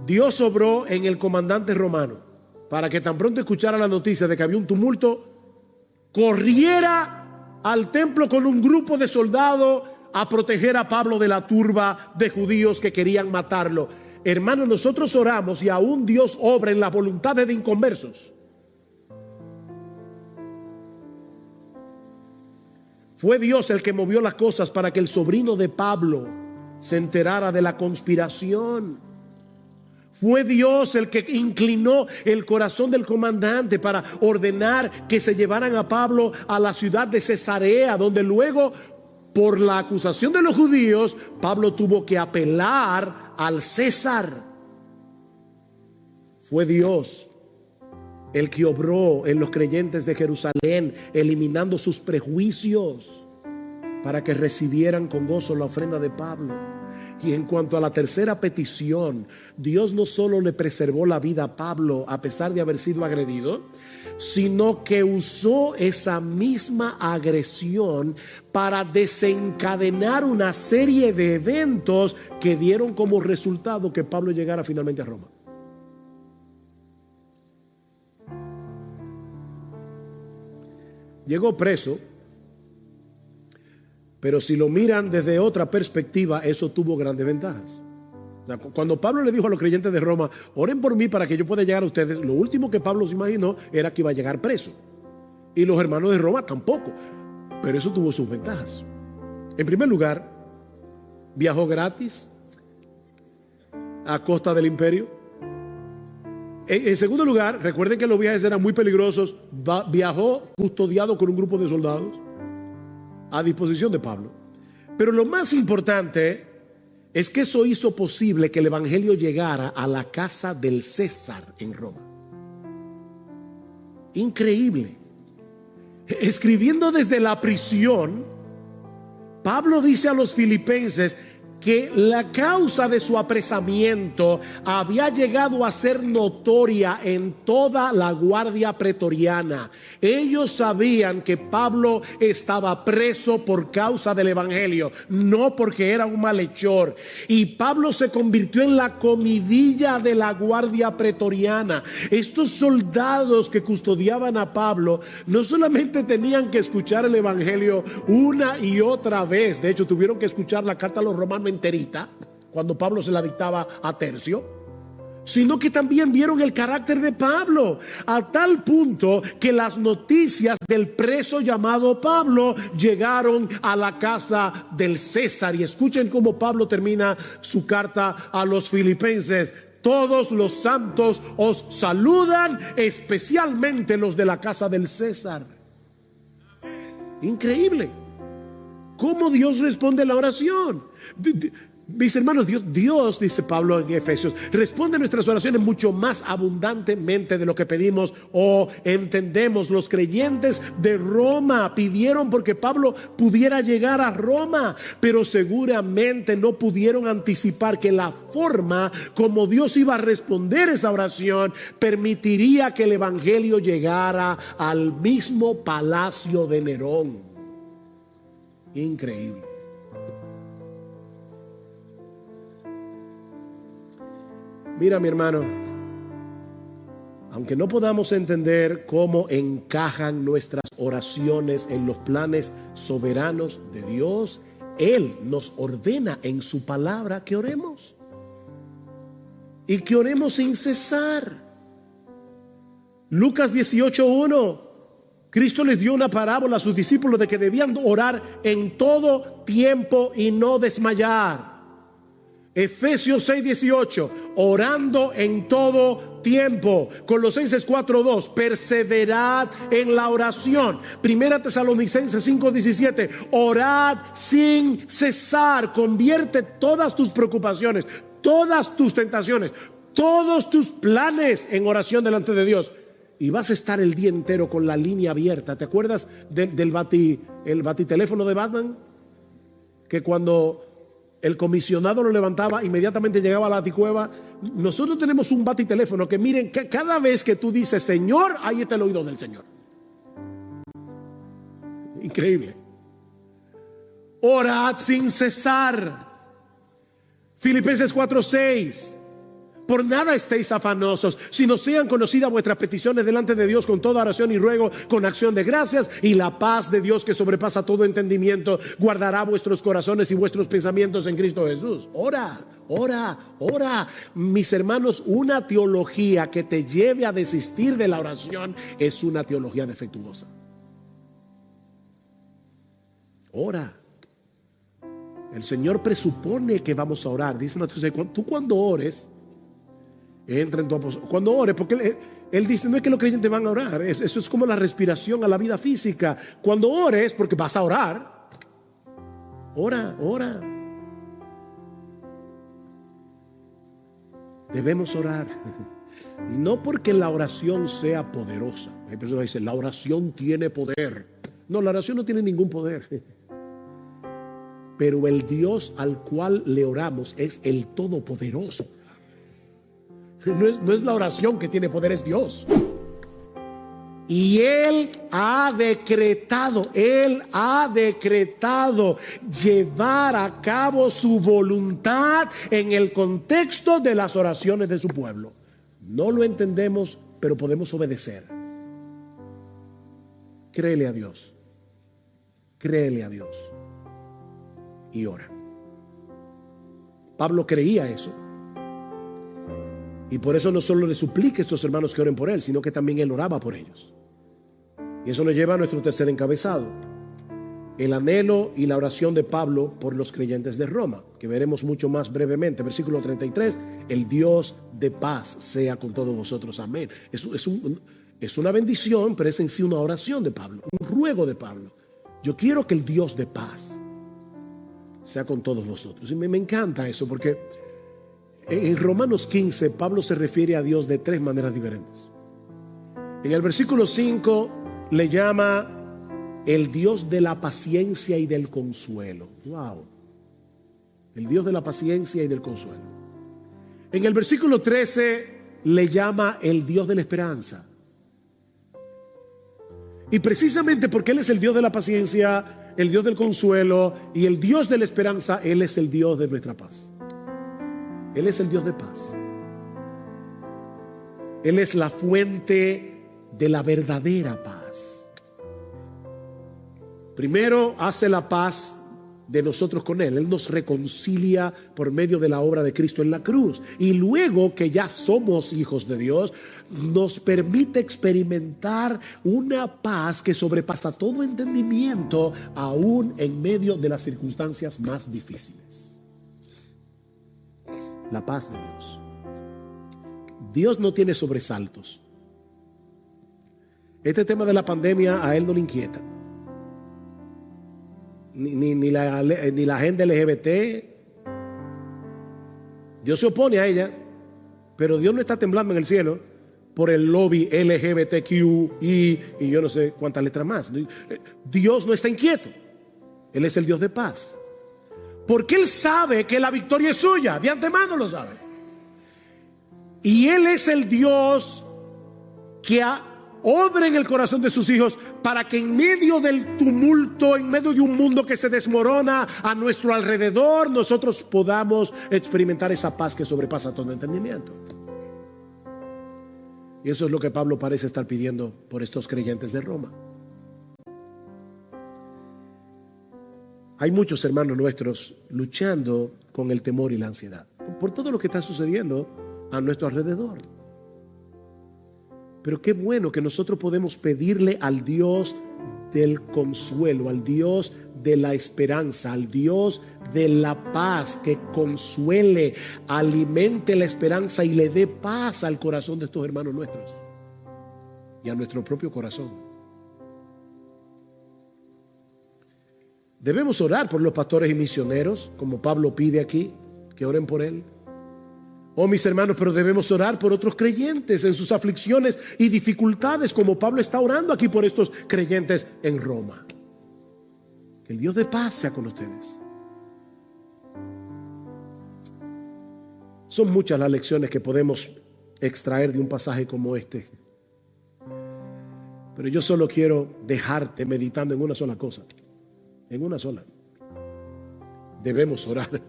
Dios obró en el comandante romano para que tan pronto escuchara la noticia de que había un tumulto, corriera al templo con un grupo de soldados a proteger a Pablo de la turba de judíos que querían matarlo. Hermanos, nosotros oramos y aún Dios obra en las voluntades de inconversos. Fue Dios el que movió las cosas para que el sobrino de Pablo se enterara de la conspiración. Fue Dios el que inclinó el corazón del comandante para ordenar que se llevaran a Pablo a la ciudad de Cesarea, donde luego, por la acusación de los judíos, Pablo tuvo que apelar al César. Fue Dios el que obró en los creyentes de Jerusalén, eliminando sus prejuicios para que recibieran con gozo la ofrenda de Pablo. Y en cuanto a la tercera petición, Dios no solo le preservó la vida a Pablo a pesar de haber sido agredido, sino que usó esa misma agresión para desencadenar una serie de eventos que dieron como resultado que Pablo llegara finalmente a Roma. Llegó preso, pero si lo miran desde otra perspectiva, eso tuvo grandes ventajas. Cuando Pablo le dijo a los creyentes de Roma, oren por mí para que yo pueda llegar a ustedes, lo último que Pablo se imaginó era que iba a llegar preso. Y los hermanos de Roma tampoco. Pero eso tuvo sus ventajas. En primer lugar, viajó gratis a costa del imperio. En segundo lugar, recuerden que los viajes eran muy peligrosos. Viajó custodiado con un grupo de soldados a disposición de Pablo. Pero lo más importante es que eso hizo posible que el evangelio llegara a la casa del César en Roma. Increíble. Escribiendo desde la prisión, Pablo dice a los filipenses que la causa de su apresamiento había llegado a ser notoria en toda la guardia pretoriana. Ellos sabían que Pablo estaba preso por causa del evangelio, no porque era un malhechor. Y Pablo se convirtió en la comidilla de la guardia pretoriana. Estos soldados que custodiaban a Pablo no solamente tenían que escuchar el evangelio una y otra vez, de hecho tuvieron que escuchar la carta a los romanos enterita cuando Pablo se la dictaba a Tercio, sino que también vieron el carácter de Pablo, a tal punto que las noticias del preso llamado Pablo llegaron a la casa del César. Y escuchen cómo Pablo termina su carta a los filipenses: todos los santos os saludan, especialmente los de la casa del César. Increíble cómo Dios responde a la oración. Mis hermanos, Dios, dice Pablo en Efesios, responde a nuestras oraciones mucho más abundantemente de lo que pedimos o entendemos. Los creyentes de Roma pidieron porque Pablo pudiera llegar a Roma, pero seguramente no pudieron anticipar que la forma como Dios iba a responder esa oración permitiría que el evangelio llegara al mismo palacio de Nerón. Increíble. Mira, mi hermano, aunque no podamos entender cómo encajan nuestras oraciones en los planes soberanos de Dios, Él nos ordena en su palabra que oremos. Y que oremos sin cesar. Lucas 18:1. Cristo les dio una parábola a sus discípulos de que debían orar en todo tiempo y no desmayar. Efesios 6:18, orando en todo tiempo. Colosenses 4:2, perseverad en la oración. Primera Tesalonicenses 5:17, orad sin cesar. Convierte todas tus preocupaciones, todas tus tentaciones, todos tus planes en oración delante de Dios. Y vas a estar el día entero con la línea abierta. ¿Te acuerdas del batiteléfono de Batman? Que cuando el comisionado lo levantaba, inmediatamente llegaba a la baticueva. Nosotros tenemos un batiteléfono que, miren, que cada vez que tú dices Señor, ahí está el oído del Señor. Increíble. Orad sin cesar. Filipenses 4:6. Por nada estéis afanosos, sino sean conocidas vuestras peticiones delante de Dios con toda oración y ruego, con acción de gracias, y la paz de Dios que sobrepasa todo entendimiento guardará vuestros corazones y vuestros pensamientos en Cristo Jesús. Ora, ora, ora. Mis hermanos, una teología que te lleve a desistir de la oración es una teología defectuosa. Ora. El Señor presupone que vamos a orar. Dice una cosa, tú cuando ores, entra en tu apostolado. Cuando ores, porque él dice, no es que los creyentes van a orar, eso es como la respiración a la vida física. Cuando ores, porque vas a orar, ora, ora. Debemos orar. No porque la oración sea poderosa. Hay personas que dicen, la oración tiene poder. No, la oración no tiene ningún poder. Pero el Dios al cual le oramos es el Todopoderoso. No es la oración que tiene poder, es Dios. Y Él ha decretado llevar a cabo su voluntad en el contexto de las oraciones de su pueblo. No lo entendemos, pero podemos obedecer. Créele a Dios. Créele a Dios. Y ora. Pablo creía eso. Y por eso no solo le suplica a estos hermanos que oren por él, sino que también él oraba por ellos. Y eso nos lleva a nuestro tercer encabezado: el anhelo y la oración de Pablo por los creyentes de Roma, que veremos mucho más brevemente. Versículo 33, el Dios de paz sea con todos vosotros. Amén. Es una bendición, pero es en sí una oración de Pablo, un ruego de Pablo. Yo quiero que el Dios de paz sea con todos vosotros. Y me encanta eso, porque en Romanos 15 Pablo se refiere a Dios de tres maneras diferentes. En el versículo 5 le llama el Dios de la paciencia y del consuelo. Wow. El Dios de la paciencia y del consuelo. En el versículo 13 le llama el Dios de la esperanza. Y precisamente porque Él es el Dios de la paciencia, el Dios del consuelo y el Dios de la esperanza, Él es el Dios de nuestra paz. Él es el Dios de paz. Él es la fuente de la verdadera paz. Primero hace la paz de nosotros con Él. Él nos reconcilia por medio de la obra de Cristo en la cruz. Y luego que ya somos hijos de Dios, nos permite experimentar una paz que sobrepasa todo entendimiento, aún en medio de las circunstancias más difíciles. La paz de Dios. Dios no tiene sobresaltos. Este tema de la pandemia a Él no le inquieta. Ni la agenda LGBT. Dios se opone a ella, pero Dios no está temblando en el cielo por el lobby LGBTQI y yo no sé cuántas letras más. Dios no está inquieto. Él es el Dios de paz. Porque Él sabe que la victoria es suya. De antemano lo sabe. Y Él es el Dios que obra en el corazón de sus hijos para que en medio del tumulto, en medio de un mundo que se desmorona a nuestro alrededor, nosotros podamos experimentar esa paz que sobrepasa todo entendimiento. Y eso es lo que Pablo parece estar pidiendo por estos creyentes de Roma. Hay muchos hermanos nuestros luchando con el temor y la ansiedad por todo lo que está sucediendo a nuestro alrededor. Pero qué bueno que nosotros podemos pedirle al Dios del consuelo, al Dios de la esperanza, al Dios de la paz, que consuele, alimente la esperanza y le dé paz al corazón de estos hermanos nuestros y a nuestro propio corazón. Debemos orar por los pastores y misioneros, como Pablo pide aquí, que oren por él. Oh, mis hermanos, pero debemos orar por otros creyentes en sus aflicciones y dificultades, como Pablo está orando aquí por estos creyentes en Roma. Que el Dios de paz sea con ustedes. Son muchas las lecciones que podemos extraer de un pasaje como este. Pero yo solo quiero dejarte meditando en una sola cosa. En una sola. Debemos orar.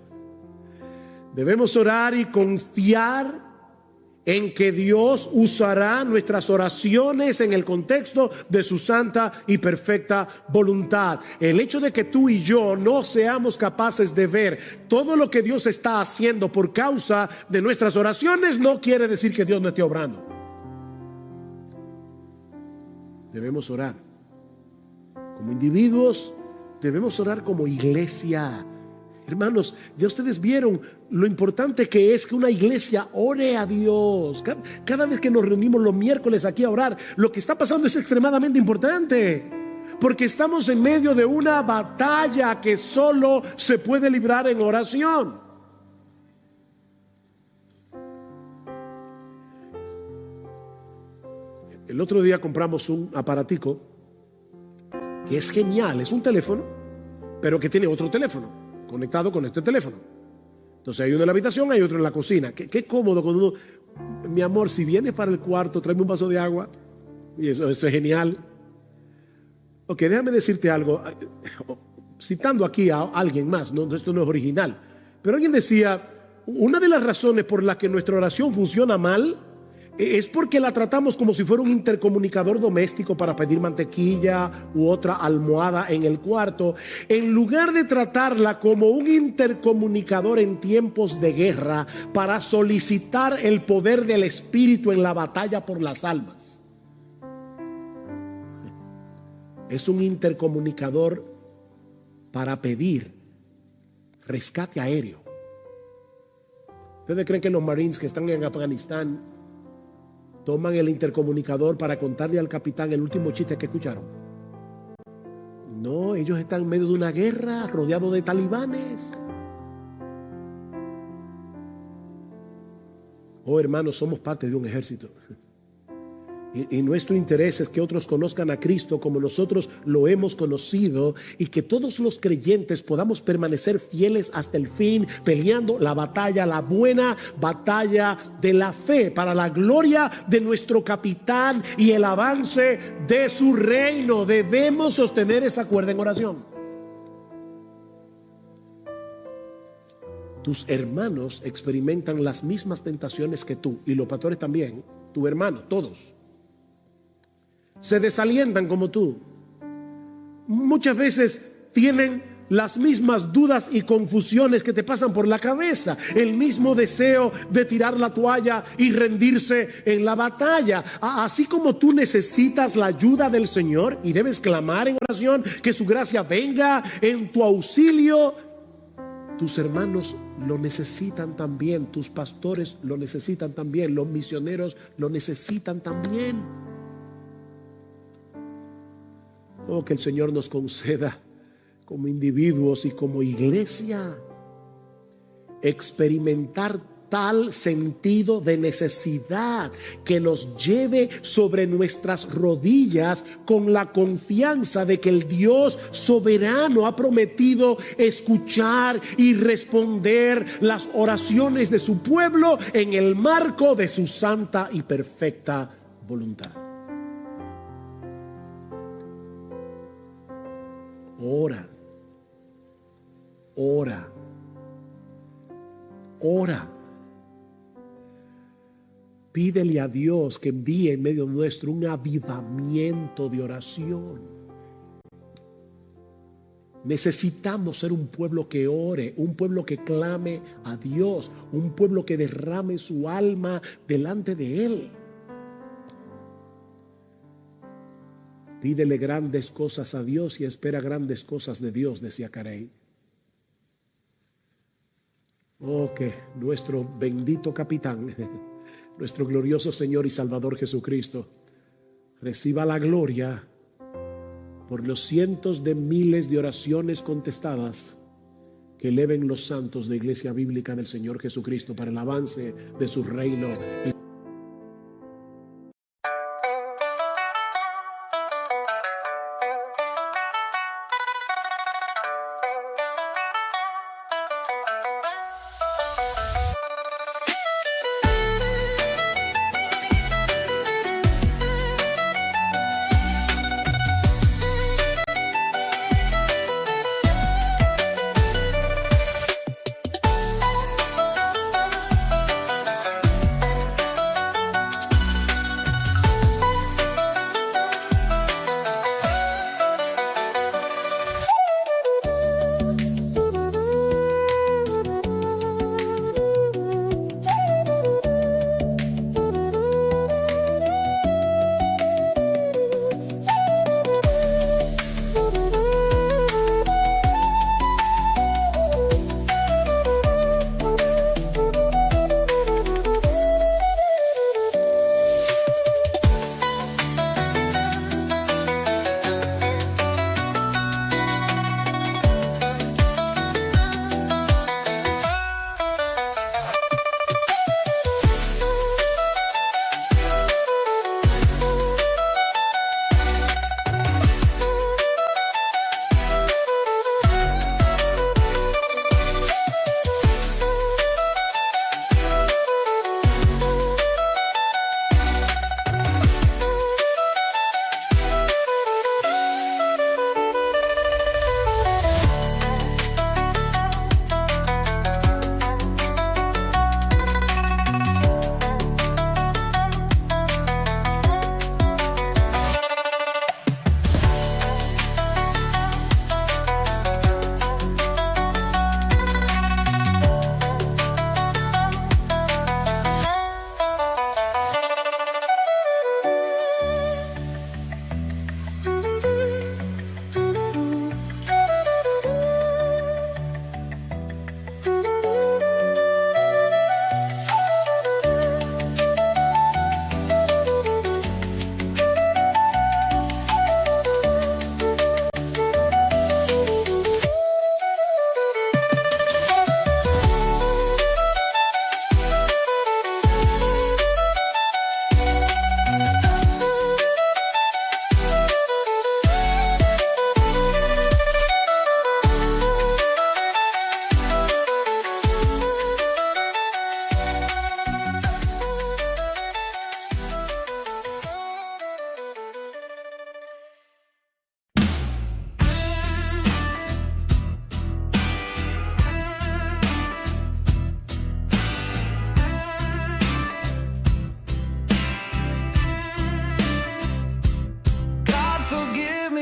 Debemos orar y confiar en que Dios usará nuestras oraciones en el contexto de su santa y perfecta voluntad. El hecho de que tú y yo no seamos capaces de ver todo lo que Dios está haciendo por causa de nuestras oraciones no quiere decir que Dios no esté obrando. Debemos orar como individuos, debemos orar como iglesia. Hermanos, ya ustedes vieron lo importante que es que una iglesia ore a Dios. Cada vez que nos reunimos los miércoles aquí a orar, lo que está pasando es extremadamente importante, porque estamos en medio de una batalla que solo se puede librar en oración. El otro día compramos un aparatico que es genial, es un teléfono, pero que tiene otro teléfono conectado con este teléfono. Entonces hay uno en la habitación, hay otro en la cocina. Qué cómodo cuando uno, mi amor, si vienes para el cuarto, tráeme un vaso de agua. Y eso es genial. Ok, déjame decirte algo, citando aquí a alguien más, ¿no? Esto no es original, pero alguien decía, una de las razones por las que nuestra oración funciona mal es porque la tratamos como si fuera un intercomunicador doméstico para pedir mantequilla u otra almohada en el cuarto, en lugar de tratarla como un intercomunicador en tiempos de guerra para solicitar el poder del Espíritu en la batalla por las almas. Es un intercomunicador para pedir rescate aéreo. ¿Ustedes creen que los Marines que están en Afganistán toman el intercomunicador para contarle al capitán el último chiste que escucharon? No, ellos están en medio de una guerra, rodeados de talibanes. Oh, hermanos, somos parte de un ejército. Y nuestro interés es que otros conozcan a Cristo como nosotros lo hemos conocido, y que todos los creyentes podamos permanecer fieles hasta el fin, peleando la batalla, la buena batalla de la fe, para la gloria de nuestro capitán y el avance de su reino. Debemos sostener esa cuerda en oración. Tus hermanos experimentan las mismas tentaciones que tú, y los pastores también, tu hermano, todos. Se desalientan como tú. Muchas veces tienen las mismas dudas y confusiones que te pasan por la cabeza, el mismo deseo de tirar la toalla y rendirse en la batalla. Así como tú necesitas la ayuda del Señor y debes clamar en oración que su gracia venga en tu auxilio, tus hermanos lo necesitan también, tus pastores lo necesitan también, los misioneros lo necesitan también. Oh, que el Señor nos conceda como individuos y como iglesia experimentar tal sentido de necesidad que nos lleve sobre nuestras rodillas con la confianza de que el Dios soberano ha prometido escuchar y responder las oraciones de su pueblo en el marco de su santa y perfecta voluntad. Ora, ora, ora. Pídele a Dios que envíe en medio nuestro un avivamiento de oración. Necesitamos ser un pueblo que ore, un pueblo que clame a Dios, un pueblo que derrame su alma delante de Él. Pídele grandes cosas a Dios y espera grandes cosas de Dios, decía Carey. Oh, que nuestro bendito capitán, nuestro glorioso Señor y Salvador Jesucristo, reciba la gloria por los cientos de miles de oraciones contestadas que eleven los santos de Iglesia Bíblica del Señor Jesucristo para el avance de su reino.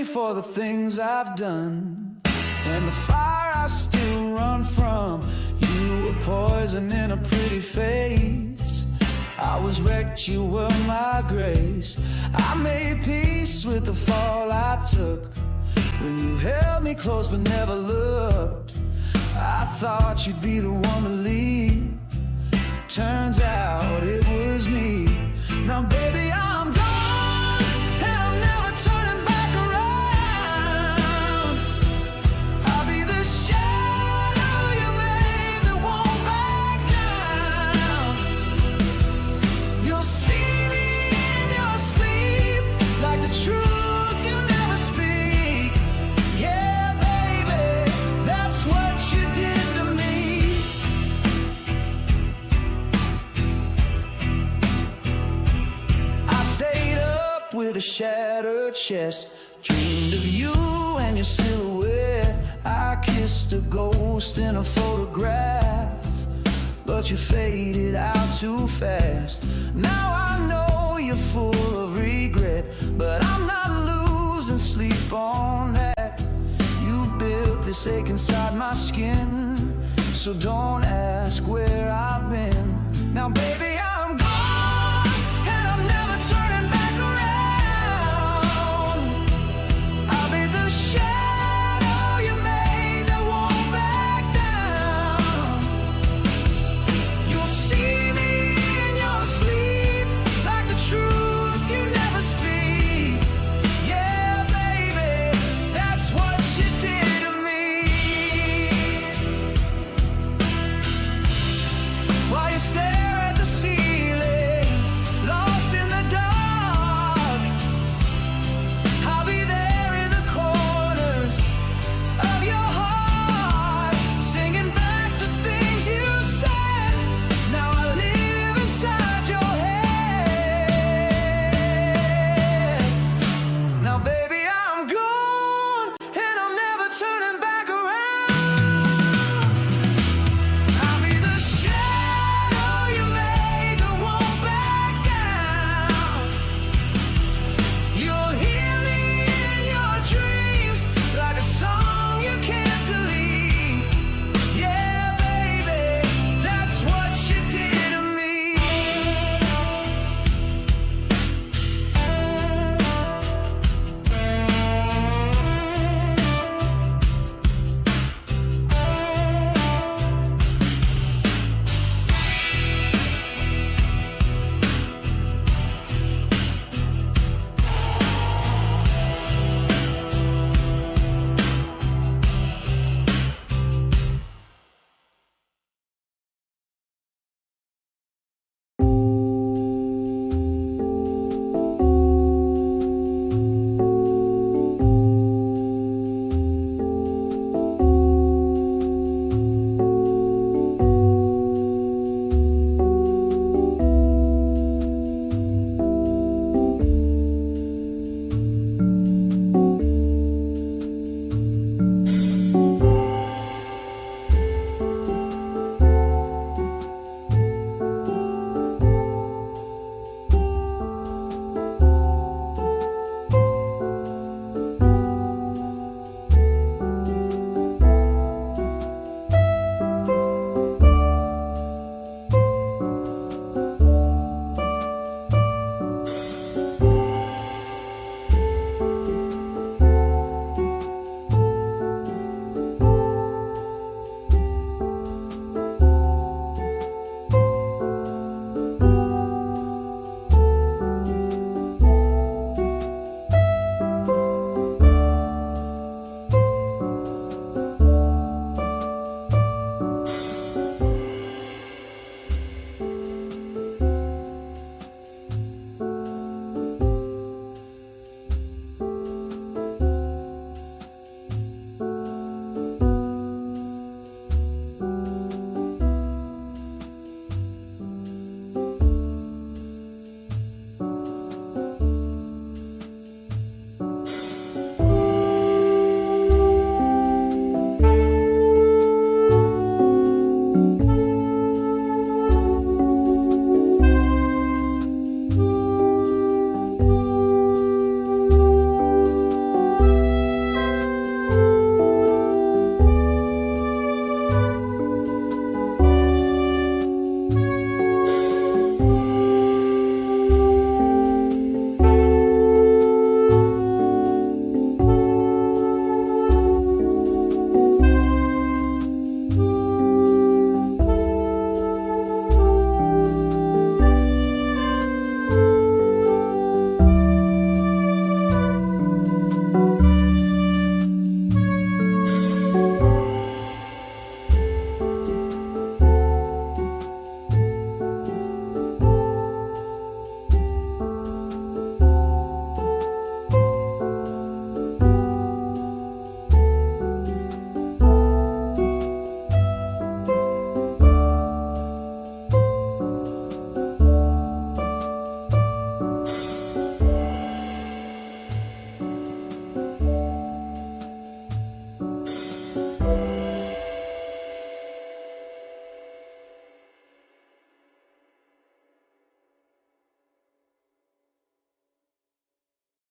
me for the things I've done, and the fire I still run from. You were poison in a pretty face. I was wrecked, you were my grace. I made peace with the fall I took when you held me close but never looked. I thought you'd be the one to leave. Turns out it was me. Now baby, I'm gone, and I'm never turning back around. I'll be the shadow you made that won't back down. You'll see me in your sleep, like the truth you never speak. Yeah, baby, that's what you did to me. I stayed up with a shattered chest, dreamed of you and your silhouette. I kissed a ghost in a photograph, but you faded out too fast. Now I know you're full of regret, but I'm not losing sleep on that. You built this ache inside my skin, so don't ask where I've been. Now baby,